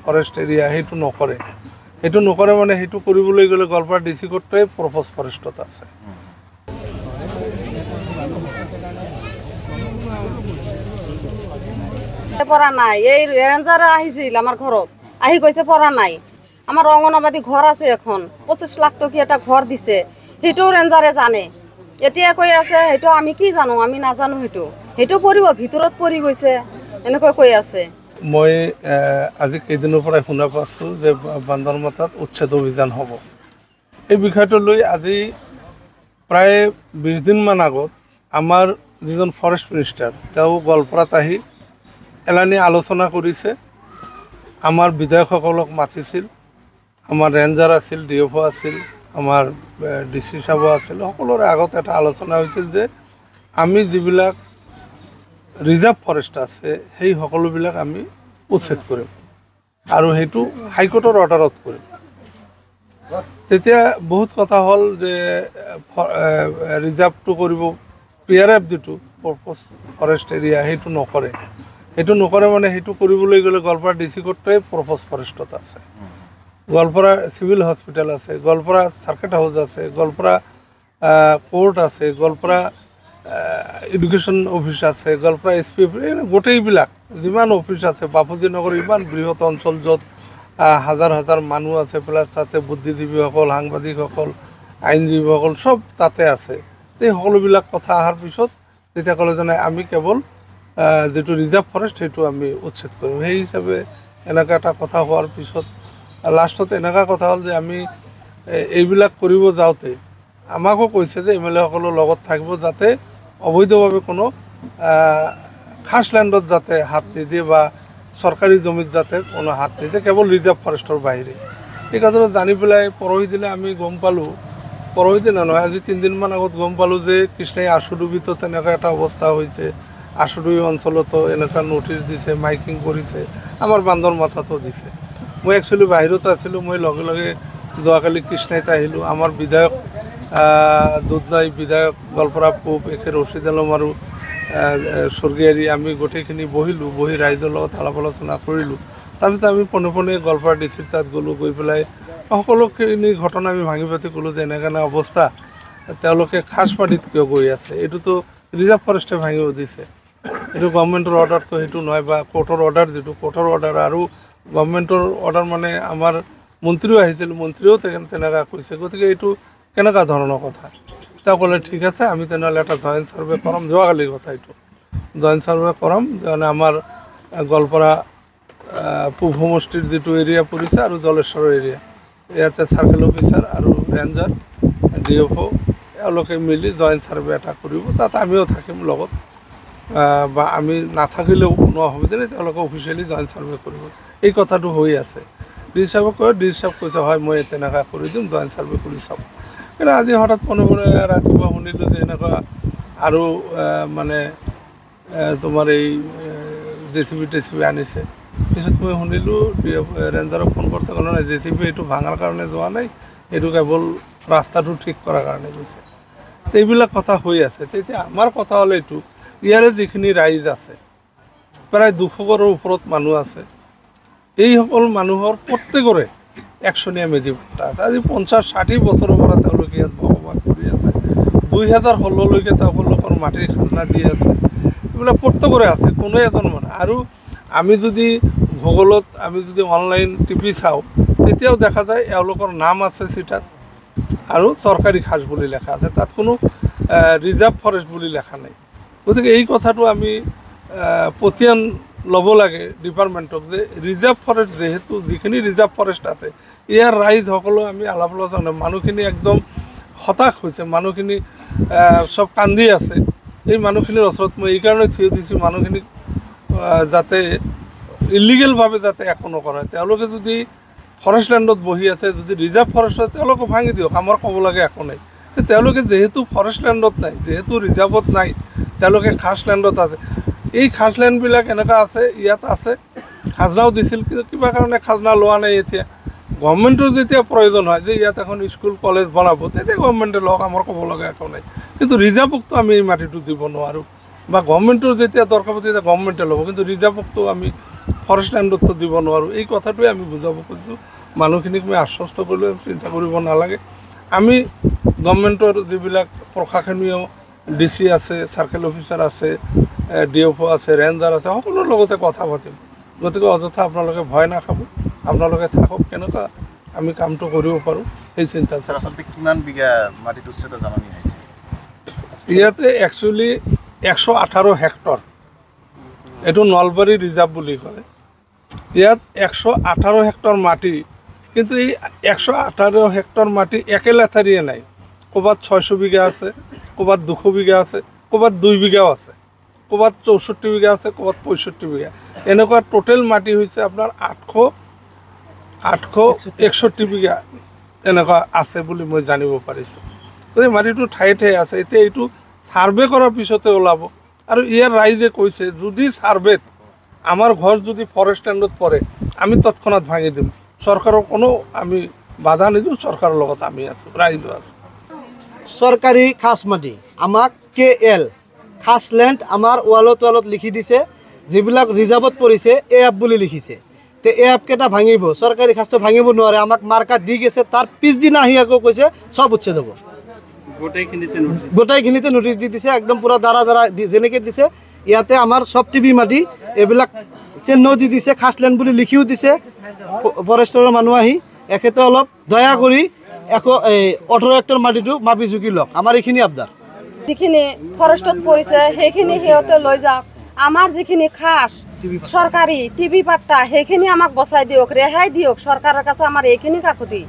Forest area সেইটো নকৰে মানে সেইটো কৰিবলৈ গ'লে গোৱালপাৰা ডিচি কোৰ্টটোৱে প্ৰপ'জ ফৰেষ্টত আছে। পৰা নাই, এই ৰেঞ্জাৰ আহিছিল আমাৰ ঘৰত, আহি কৈছে পৰা নাই। আমাৰ অংগনবাদী ঘৰ আছে এখন, 25 লাখ টকীয়া এটা ঘৰ দিছে, সেইটো ৰেঞ্জাৰে জানে। এতিয়া কৈ আছে সেইটো আমি কি জানো, আমি নাজানো, সেইটো পৰিব ভিতৰত পৰি গৈছে এনেকৈ কৈ আছে। মই আজি কেইদিনৰ পৰাই শুনা পাইছোঁ যে বান্দৰমাটাত উচ্ছেদ অভিযান হ'ব। এই বিষয়টো লৈ আজি প্ৰায় 20 দিনমান আগত আমাৰ যিজন ফৰেষ্ট মিনিষ্টাৰ তেওঁ গোৱালপাৰাত আহি এলানি আলোচনা কৰিছে। আমাৰ বিধায়কসকলক মাতিছিল, আমাৰ ৰেঞ্জাৰ আছিল, ডিএফঅ আছিল, আমাৰ ডিচি চাব আছিল, সকলোৰে আগত এটা আলোচনা হৈছিল যে আমি যিবিলাক ৰিজাৰ্ভ ফৰেষ্ট আছে সেই সকলোবিলাক আমি উচ্ছেদ কৰিম আৰু সেইটো হাইকোৰ্টৰ অৰ্ডাৰত কৰিম। তেতিয়া বহুত কথা হ'ল যে ৰিজাৰ্ভটো কৰিব, PRF যিটো প্ৰপ'জ ফৰেষ্ট এৰিয়া সেইটো নকৰে মানে সেইটো কৰিবলৈ গ'লে গোৱালপাৰা ডিচি কোৰ্টটোৱে প্ৰপ'জ ফৰেষ্টত আছে। গোৱালপাৰা চিভিল হস্পিটেল আছে, গোৱালপাৰা চাৰ্কিট হাউচ আছে, গোৱালপাৰা কোৰ্ট আছে, গোৱালপাৰা এডুকেশ্যন অফিচ আছে, গোৱালপাৰা SP গোটেইবিলাক যিমান অফিচ আছে, বাপুজী নগৰ ইমান বৃহৎ অঞ্চল য'ত হাজাৰ হাজাৰ মানুহ আছে, প্লাছ তাতে বুদ্ধিজীৱীসকল, সাংবাদিকসকল, আইনজীৱীসকল চব তাতে আছে। এই সকলোবিলাক কথা অহাৰ পিছত তেতিয়া ক'লে যে আমি কেৱল যিটো ৰিজাৰ্ভ ফৰেষ্ট সেইটো আমি উচ্ছেদ কৰিম। সেই হিচাপে এনেকুৱা এটা কথা হোৱাৰ পিছত লাষ্টত এনেকুৱা কথা হ'ল যে আমি এইবিলাক কৰিব যাওঁতে আমাকো কৈছে যে MLA সকলৰ লগত থাকিব, যাতে অবৈধভাৱে কোনো খাছ লেণ্ডত যাতে হাত নিদিয়ে বা চৰকাৰী জমিত যাতে কোনো হাত নিদিয়ে, কেৱল ৰিজাৰ্ভ ফৰেষ্টৰ বাহিৰে। এই কথাটো জানি পেলাই পৰহি দিনা আমি গম পালোঁ, পৰহি দিনা নহয় আজি 3 দিনমান আগত গম পালোঁ যে কৃষ্ণাই আশুডুবিতো তেনেকুৱা এটা অৱস্থা হৈছে, আশুডুবি অঞ্চলতো এনেকুৱা নটিচ দিছে, মাইকিং কৰিছে, আমাৰ বান্দৰমাটাতো দিছে। মই একচুৱেলি বাহিৰত আছিলোঁ, মই লগে লগে যোৱাকালি কৃষ্ণাইত আহিলোঁ। আমাৰ বিধায়ক দুধনৈ বিধায়ক গোৱালপাৰা পূব একে ৰছিদ আলম আৰু স্বৰ্গীয়াৰী আমি গোটেইখিনি বহিলোঁ, বহি ৰাইজৰ লগত আলাপ আলোচনা কৰিলোঁ। তাৰপিছত আমি পোনে পোনে গোৱালপাৰা ডিচিৰ তাত গ'লোঁ, গৈ পেলাই সকলোখিনি ঘটনা আমি ভাঙি পাতি ক'লোঁ যে এনেকুৱা অৱস্থা, তেওঁলোকে খাছ পানীত কিয় গৈ আছে, এইটোতো ৰিজাৰ্ভ ফৰেষ্টে ভাঙিব দিছে, এইটো গভৰ্ণমেণ্টৰ অৰ্ডাৰটো সেইটো নহয়, বা কোৰ্টৰ অৰ্ডাৰ যিটো কোৰ্টৰ অৰ্ডাৰ আৰু গভৰ্ণমেণ্টৰ অৰ্ডাৰ মানে আমাৰ মন্ত্ৰীও আহিছিল, মন্ত্ৰীও তেনেকুৱা কৈছে। গতিকে এইটো কেনেকুৱা ধৰণৰ কথা? তেওঁ ক'লে ঠিক আছে আমি তেনেহ'লে এটা জইণ্ট ছাৰ্ভে কৰাম, যোৱাকালিৰ কথা এইটো, জইণ্ট ছাৰ্ভে কৰাম, মানে আমাৰ গোৱালপাৰা পূব সমষ্টিৰ যিটো এৰিয়া পৰিছে আৰু জলেশ্বৰৰ এৰিয়া, ইয়াতে চাৰ্কেল অফিচাৰ আৰু ৰেঞ্জাৰ DFO এওঁলোকে মিলি জইণ্ট ছাৰ্ভে এটা কৰিব, তাত আমিও থাকিম লগত, বা আমি নাথাকিলেও কোনো অসুবিধা নাই, তেওঁলোকে অফিচিয়েলি জইণ্ট ছাৰ্ভে কৰিব। এই কথাটো হৈ আছে। ডিচি সাহেবক কয়, ডিচি সাহেব কৈছে হয় মই তেনেকুৱা কৰি দিম, জইণ্ট ছাৰ্ভে কৰি চাম। কিন্তু আজি হঠাৎ পোনে পোনে ৰাতিপুৱা শুনিলোঁ যে এনেকুৱা আৰু মানে তোমাৰ এই JCB আনিছে। পিছত মই শুনিলোঁ ৰেঞ্জাৰক ফোন কৰোঁতে ক'লে নাই JCB এইটো ভাঙাৰ কাৰণে যোৱা নাই, এইটো কেৱল ৰাস্তাটো ঠিক কৰাৰ কাৰণে গৈছে। এইবিলাক কথা হৈ আছে। তেতিয়া আমাৰ কথা হ'ল এইটো, ইয়াৰে যিখিনি ৰাইজ আছে প্ৰায় 200ঘৰৰ ওপৰত মানুহ আছে, এইসকল মানুহৰ প্ৰত্যেকৰে একশনীয়া মেজি পট্টা আছে। আজি 50-60 বছৰৰ পৰা তেওঁলোকে ইয়াত বসবাস কৰি আছে, 2016লৈকে তেওঁলোকৰ মাটিৰ খাজনা দি আছে, এইবিলাক প্ৰত্যেকৰে আছে, কোনো এজন মানুহ। আৰু আমি যদি গুগলত আমি যদি অনলাইন টিপি চাওঁ তেতিয়াও দেখা যায় এওঁলোকৰ নাম আছে চিটাত আৰু চৰকাৰী খাজ বুলি লেখা আছে, তাত কোনো ৰিজাৰ্ভ ফৰেষ্ট বুলি লেখা নাই। গতিকে এই কথাটো আমি পতিয়ান ল'ব লাগে ডিপাৰ্টমেণ্টক, যে ৰিজাৰ্ভ ফৰেষ্ট যিহেতু যিখিনি ৰিজাৰ্ভ ফৰেষ্ট আছে ইয়াৰ ৰাইজ সকলো আমি আলাপ আলোচনা, মানুহখিনি একদম হতাশ হৈছে, মানুহখিনি চব কান্দি আছে। এই মানুহখিনিৰ ওচৰত মই এইকাৰণে থিয় দিছোঁ, মানুহখিনিক যাতে ইলিগেলভাৱে যাতে একো নকৰা হয়। তেওঁলোকে যদি ফৰেষ্ট লেণ্ডত বহি আছে, যদি ৰিজাৰ্ভ ফৰেষ্ট হয় তেওঁলোকে ভাঙি দিয়ক, আমাৰ ক'ব লাগে একো নাই। তেওঁলোকে যিহেতু ফৰেষ্ট লেণ্ডত নাই, যিহেতু ৰিজাৰ্ভত নাই, তেওঁলোকে খাছ লেণ্ডত আছে। এই খাছ লেণ্ডবিলাক এনেকুৱা আছে, ইয়াত আছে, খাজনাও দিছিল, কিন্তু কিবা কাৰণে খাজনা লোৱা নাই। এতিয়া গভৰ্ণমেণ্টৰ যেতিয়া প্ৰয়োজন হয় যে ইয়াত এখন স্কুল কলেজ বনাব, তেতিয়া গভৰ্ণমেণ্টে লওক, আমাৰ ক'ব লগা একো নাই। কিন্তু ৰিজাৰ্ভকতো আমি এই মাটিটো দিব নোৱাৰোঁ, বা গভৰ্ণমেণ্টৰ যেতিয়া দৰকাৰ হ'ব তেতিয়া গভৰ্ণমেণ্টে ল'ব, কিন্তু ৰিজাৰ্ভকতো আমি ফৰেষ্ট লেণ্ডত দিব নোৱাৰোঁ। এই কথাটোৱে আমি বুজাব খুজিছোঁ মানুহখিনিক। মই আশ্বস্ত কৰিলোঁ চিন্তা কৰিব নালাগে। আমি গভৰ্ণমেণ্টৰ যিবিলাক প্ৰশাসনীয় DC আছে, চাৰ্কেল অফিচাৰ আছে, DFO আছে, ৰেঞ্জাৰ আছে, সকলোৰ লগতে কথা পাতিম। গতিকে অযথা আপোনালোকে ভয় নাখাব, আপোনালোকে থাকক, কেনেকুৱা আমি কামটো কৰিব পাৰোঁ সেই চিন্তা আছে। আচলতে কিমান বিঘা মাটিত উচ্ছেদ জাননী আহিছে? ইয়াতে একচুৱেলি 118 হেক্টৰ, এইটো নলবাৰী ৰিজাৰ্ভ বুলি কয়। ইয়াত 118 হেক্টৰ মাটি, কিন্তু এই 118 হেক্টৰ মাটি একেলেঠাৰিয়ে নাই। ক'ৰবাত 600 বিঘা আছে, ক'ৰবাত 200 বিঘা আছে, ক'ৰবাত 2 বিঘাও আছে, ক'ৰবাত 64 বিঘা আছে, ক'ৰবাত 65 বিঘা। এনেকুৱা টোটেল মাটি হৈছে আপোনাৰ 861 বিঘা এনেকুৱা আছে বুলি মই জানিব পাৰিছোঁ। গতিকে মাটিটো ঠায়ে ঠায়ে আছে। এতিয়া এইটো ছাৰ্ভে কৰাৰ পিছতে ওলাব। আৰু ইয়াৰ ৰাইজে কৈছে যদি ছাৰ্ভেত আমাৰ ঘৰ যদি ফৰেষ্ট লেণ্ডত পৰে আমি তৎক্ষণাত ভাঙি দিম। চৰকাৰৰ কোনো আমি বাধা নিদিওঁ, চৰকাৰৰ লগত আমি আছোঁ, ৰাইজো আছোঁ। চৰকাৰী খাছ মাটি আমাক KL খাছ লেণ্ড আমাৰ ৱালত লিখি দিছে। যিবিলাক ৰিজাৰ্ভত পৰিছে AF বুলি লিখিছে। তে AF কেইটা ভাঙিব, চৰকাৰী খাছটো ভাঙিব নোৱাৰে। আমাক মাৰ্কা দি গৈছে, তাৰ পিছদিনা আহি আকৌ কৈছে চব উচ্ছেদ হ'ব। গোটেইখিনিতে নোটিছ দি দিছে, একদম পূৰা দাৰা যেনেকৈ দিছে। ইয়াতে আমাৰ চব টিভি মাটি এইবিলাক চিহ্ন দি দিছে, খাছ লেণ্ড বুলি লিখিও দিছে। ফৰেষ্টৰ মানুহ আহি এখেতে অলপ দয়া কৰি 18 হেক্টৰ মাটিটো মাপি জুকি লওক। আমাৰ এইখিনি আবদাৰ। যিখিনি ফৰেষ্টত পৰিছে সেইখিনি সিহঁতে লৈ যাওক। আমাৰ যিখিনি খাস চৰকাৰী টিভি পাট্টা সেইখিনি আমাক বচাই দিয়ক, ৰেহাই দিয়ক। চৰকাৰৰ কাছে আমাৰ এইখিনি কাকুতি।